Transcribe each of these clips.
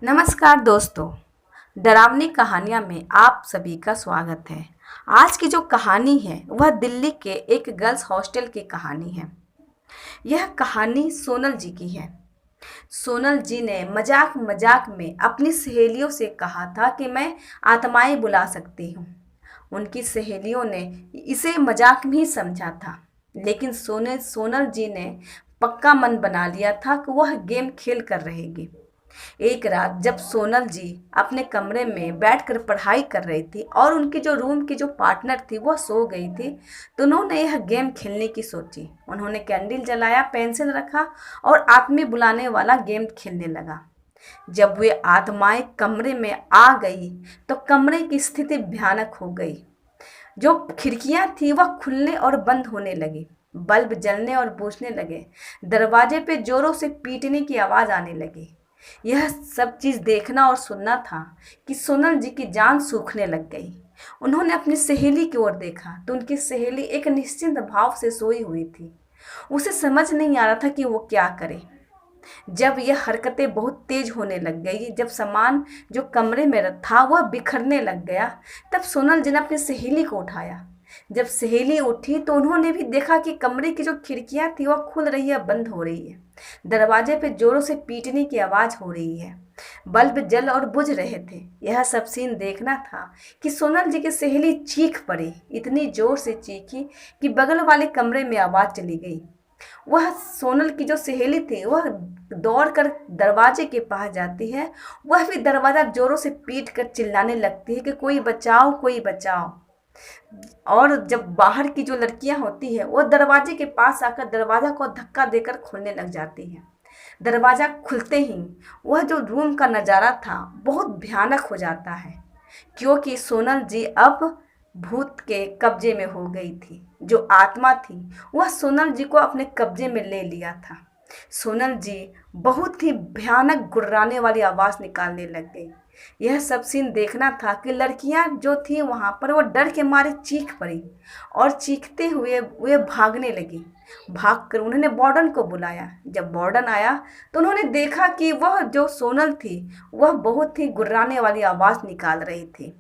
नमस्कार दोस्तों। डरावनी कहानियाँ में आप सभी का स्वागत है। आज की जो कहानी है वह दिल्ली के एक गर्ल्स हॉस्टल की कहानी है। यह कहानी सोनल जी की है। सोनल जी ने मजाक मजाक में अपनी सहेलियों से कहा था कि मैं आत्माएं बुला सकती हूँ। उनकी सहेलियों ने इसे मजाक में ही समझा था, लेकिन सोनल जी ने पक्का मन बना लिया था कि वह गेम खेल कर रहेगी। एक रात जब सोनल जी अपने कमरे में बैठकर पढ़ाई कर रही थी और उनकी जो रूम की जो पार्टनर थी वह सो गई थी, तो उन्होंने यह गेम खेलने की सोची। उन्होंने कैंडल जलाया, पेंसिल रखा और आत्मी बुलाने वाला गेम खेलने लगा। जब वे आत्माएं कमरे में आ गई तो कमरे की स्थिति भयानक हो गई। जो खिड़कियां थी वह खुलने और बंद होने लगी, बल्ब जलने और बुझने लगे, दरवाजे पे जोरों से पीटने की आवाज़ आने लगी। यह सब चीज़ देखना और सुनना था कि सोनल जी की जान सूखने लग गई। उन्होंने अपनी सहेली की ओर देखा तो उनकी सहेली एक निश्चिंत भाव से सोई हुई थी। उसे समझ नहीं आ रहा था कि वो क्या करे। जब यह हरकतें बहुत तेज होने लग गई, जब सामान जो कमरे में था वह बिखरने लग गया, तब सोनल जी ने अपनी सहेली को उठाया। जब सहेली उठी तो उन्होंने भी देखा कि कमरे की जो खिड़कियां थी वह खुल रही है, बंद हो रही है, दरवाजे पे जोरों से पीटने की आवाज़ हो रही है, बल्ब जल और बुझ रहे थे। यह सब सीन देखना था कि सोनल जी की सहेली चीख पड़ी, इतनी जोर से चीखी कि बगल वाले कमरे में आवाज़ चली गई। वह सोनल की जो सहेली थी वह दौड़कर दरवाजे के पास जाती है। वह भी दरवाज़ा जोरों से पीट कर चिल्लाने लगती है कि कोई बचाओ, कोई बचाओ। और जब बाहर की जो लड़कियां होती है वो दरवाजे के पास आकर दरवाज़ा को धक्का देकर खोलने लग जाती हैं। दरवाज़ा खुलते ही वह जो रूम का नज़ारा था बहुत भयानक हो जाता है, क्योंकि सोनल जी अब भूत के कब्जे में हो गई थी। जो आत्मा थी वह सोनल जी को अपने कब्जे में ले लिया था। सोनल जी बहुत ही भयानक गुर्राने वाली आवाज़ निकालने लग गई। यह सब सीन देखना था कि लड़कियां जो थी वहाँ पर वो डर के मारे चीख पड़ी और चीखते हुए वे भागने लगी। भागकर उन्होंने वार्डन को बुलाया। जब वार्डन आया तो उन्होंने देखा कि वह जो सोनल थी वह बहुत ही गुर्राने वाली आवाज़ निकाल रही थी।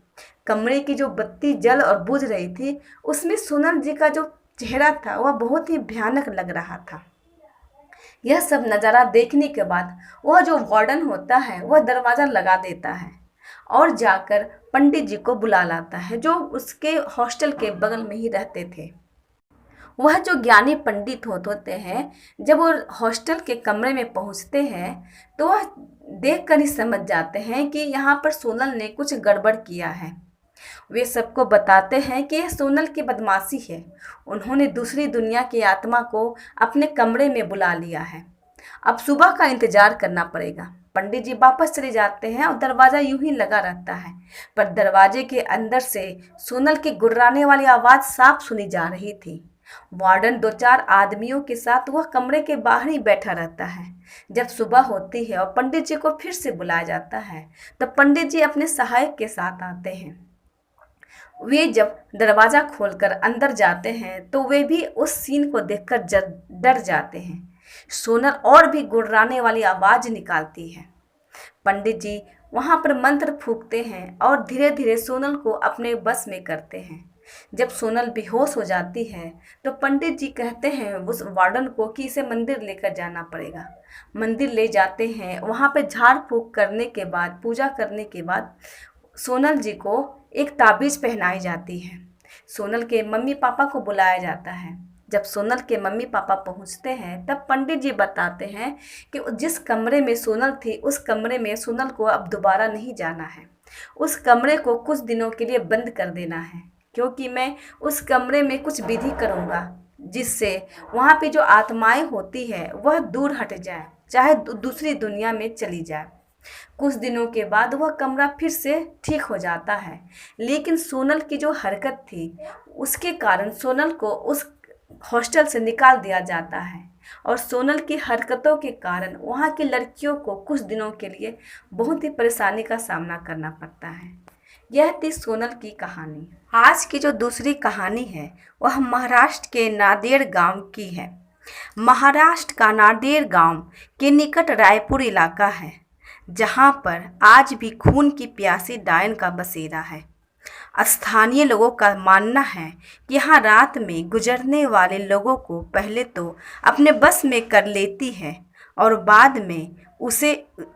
कमरे की जो बत्ती जल और बुझ रही थी उसमें सोनल जी का जो चेहरा था वह बहुत ही भयानक लग रहा था। यह सब नज़ारा देखने के बाद वह जो वार्डन होता है वह दरवाज़ा लगा देता है और जाकर पंडित जी को बुला लाता है, जो उसके हॉस्टल के बगल में ही रहते थे। वह जो ज्ञानी पंडित होते हैं, जब वो हॉस्टल के कमरे में पहुंचते हैं तो वह देख कर ही समझ जाते हैं कि यहाँ पर सोनल ने कुछ गड़बड़ किया है। वे सबको बताते हैं कि यह सोनल की बदमाशी है। उन्होंने दूसरी दुनिया की आत्मा को अपने कमरे में बुला लिया है। अब सुबह का इंतजार करना पड़ेगा। पंडित जी वापस चले जाते हैं और दरवाज़ा यूं ही लगा रहता है, पर दरवाजे के अंदर से सोनल की गुर्राने वाली आवाज़ साफ सुनी जा रही थी। वार्डन दो चार आदमियों के साथ वह कमरे के बाहर ही बैठा रहता है। जब सुबह होती है और पंडित जी को फिर से बुलाया जाता है तो पंडित जी अपने सहायक के साथ आते हैं। वे जब दरवाज़ा खोलकर अंदर जाते हैं तो वे भी उस सीन को देखकर डर जाते हैं। सोनल और भी गुर्राने वाली आवाज़ निकालती है। पंडित जी वहाँ पर मंत्र फूंकते हैं और धीरे धीरे सोनल को अपने बस में करते हैं। जब सोनल बेहोश हो जाती है तो पंडित जी कहते हैं उस वार्डन को कि इसे मंदिर लेकर जाना पड़ेगा। मंदिर ले जाते हैं। वहाँ पे झाड़ फूँक करने के बाद, पूजा करने के बाद सोनल जी को एक ताबीज़ पहनाई जाती है। सोनल के मम्मी पापा को बुलाया जाता है। जब सोनल के मम्मी पापा पहुंचते हैं तब पंडित जी बताते हैं कि जिस कमरे में सोनल थी उस कमरे में सोनल को अब दोबारा नहीं जाना है। उस कमरे को कुछ दिनों के लिए बंद कर देना है, क्योंकि मैं उस कमरे में कुछ विधि करूँगा जिससे वहाँ पे जो आत्माएं होती है वह दूर हट जाए, चाहे दूसरी दुनिया में चली जाए। कुछ दिनों के बाद वह कमरा फिर से ठीक हो जाता है, लेकिन सोनल की जो हरकत थी उसके कारण सोनल को उस हॉस्टल से निकाल दिया जाता है और सोनल की हरकतों के कारण वहाँ की लड़कियों को कुछ दिनों के लिए बहुत ही परेशानी का सामना करना पड़ता है। यह थी सोनल की कहानी। आज की जो दूसरी कहानी है वह महाराष्ट्र के नांदेड़ गांव की है। महाराष्ट्र का नांदेड़ गांव के निकट रायपुर इलाका है। जहां पर आज भी खून की प्यासी डायन का बसेरा है। स्थानीय लोगों का मानना है कि यहाँ रात में गुजरने वाले लोगों को पहले तो अपने बस में कर लेती है और बाद में उसे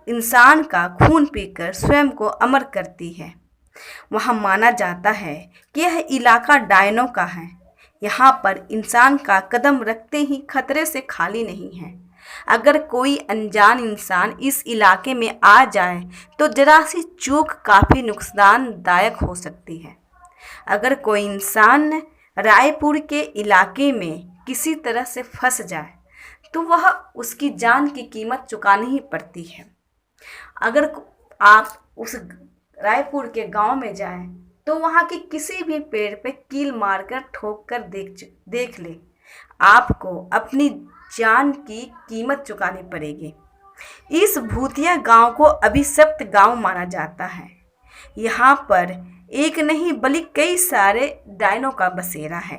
इंसान का खून पीकर स्वयं को अमर करती है। वहाँ माना जाता है कि यह इलाका डायनों का है। यहाँ पर इंसान का कदम रखते ही खतरे से खाली नहीं है। अगर कोई अनजान इंसान इस इलाके में आ जाए तो जरा सी चूक काफ़ी नुकसानदायक हो सकती है। अगर कोई इंसान रायपुर के इलाके में किसी तरह से फंस जाए तो वह उसकी जान की कीमत चुकानी ही पड़ती है। अगर आप उस रायपुर के गांव में जाएं तो वहां के किसी भी पेड़ पे कील मारकर ठोक कर देख ले, आपको अपनी जान की कीमत चुकानी पड़ेगी। इस भूतिया गांव को अभिशप्त गांव माना जाता है। यहाँ पर एक नहीं बल्कि कई सारे डायनों का बसेरा है।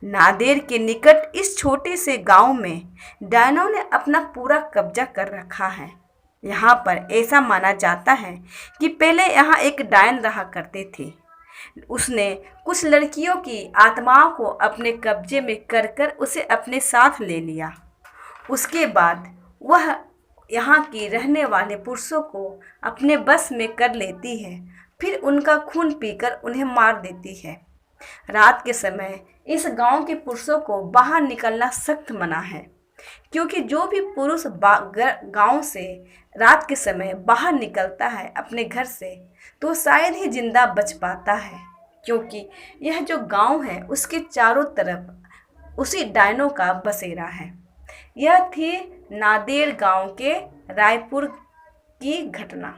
नादेर के निकट इस छोटे से गांव में डायनों ने अपना पूरा कब्जा कर रखा है। यहाँ पर ऐसा माना जाता है कि पहले यहाँ एक डायन रहा करते थे। उसने कुछ लड़कियों की आत्माओं को अपने कब्जे में कर कर उसे अपने साथ ले लिया। उसके बाद वह यहाँ के रहने वाले पुरुषों को अपने बस में कर लेती है, फिर उनका खून पीकर उन्हें मार देती है। रात के समय इस गांव के पुरुषों को बाहर निकलना सख्त मना है, क्योंकि जो भी पुरुष गांव से रात के समय बाहर निकलता है अपने घर से तो शायद ही जिंदा बच पाता है, क्योंकि यह जो गांव है उसके चारों तरफ उसी डायनों का बसेरा है। यह थी नादेर गांव के रायपुर की घटना।